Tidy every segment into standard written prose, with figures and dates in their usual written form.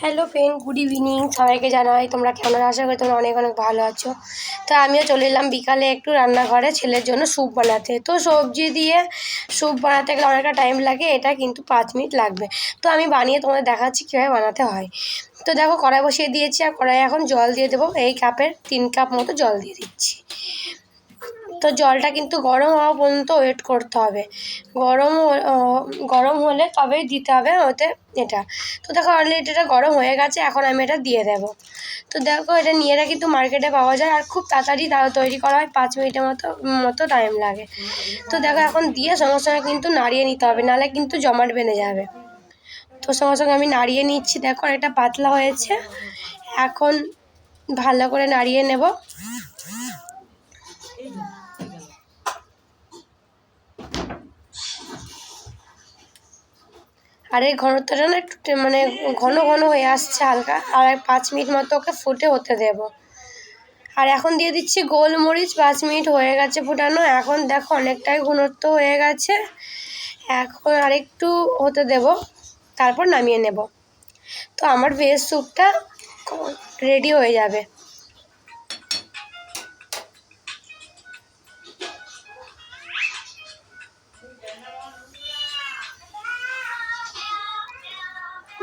Hello friend, good evening. সবাইকে জানাই তোমরা কেমন আশা করি তোমরা অনেক অনেক ভালো আছো। তো আমিও চলে এলাম বিকালে একটু রান্নাঘরে ছেলের জন্য স্যুপ বানাতে। তো সবজি দিয়ে স্যুপ বানাতে গেলে অনেকটা টাইম লাগে, এটা কিন্তু 5 মিনিট লাগবে। তো আমি বানিয়ে তোমাদের দেখাচ্ছি কীভাবে বানাতে হয়। তো দেখো, কড়াই বসিয়ে দিয়েছি আর কড়াই এখন জল দিয়ে দেবো। এই কাপের 3 কাপ মতো জল দিয়ে দিচ্ছি। তো জলটা কিন্তু গরম হওয়া পর্যন্ত ওয়েট করতে হবে। গরম হলে তবেই দিতে হবে ওতে এটা। তো দেখো অলরেডি এটা গরম হয়ে গেছে, এখন আমি এটা দিয়ে দেবো। তো দেখো, এটা নিয়ে কিন্তু মার্কেটে পাওয়া যায় আর খুব তাড়াতাড়ি তৈরি করা হয়, 5 মিনিটের মতো টাইম লাগে। তো দেখো, এখন দিয়ে সঙ্গে সঙ্গে কিন্তু নাড়িয়ে নিতে হবে, নাহলে কিন্তু জমাট বেঁধে যাবে। তো সঙ্গে সঙ্গে আমি নাড়িয়ে নিচ্ছি। দেখো এটা পাতলা হয়েছে, এখন ভালো করে নাড়িয়ে নেব। আর এই ঘনত্বটা না একটু মানে ঘন ঘন হয়ে আসছে হালকা, আর 5 মিনিট মতো ওকে ফুটে হতে দেব। আর এখন দিয়ে দিচ্ছি গোলমরিচ। 5 মিনিট হয়ে গেছে ফুটানো, এখন দেখো অনেকটাই ঘনত্ব হয়ে গেছে। এখন আরেকটু হতে দেব, তারপর নামিয়ে নেব। তো আমার ভেজ স্যুপটা রেডি হয়ে যাবে।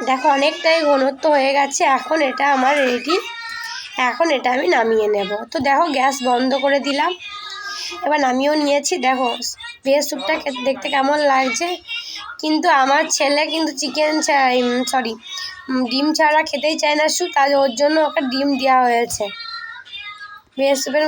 দেখো অনেকটাই ঘনত্ব হয়ে গেছে, এখন এটা আমার রেডি। এখন এটা আমি নামিয়ে নেব। তো দেখো, গ্যাস বন্ধ করে দিলাম, এবার নামিয়েও নিয়েছি। দেখো ভেজ স্যুপটা দেখতে কেমন লাগছে। কিন্তু আমার ছেলে কিন্তু ডিম ছাড়া খেতেই চায় না স্যুপ, তাই ওর জন্য ওকে ডিম দেওয়া হয়েছে ভেজ স্যুপের।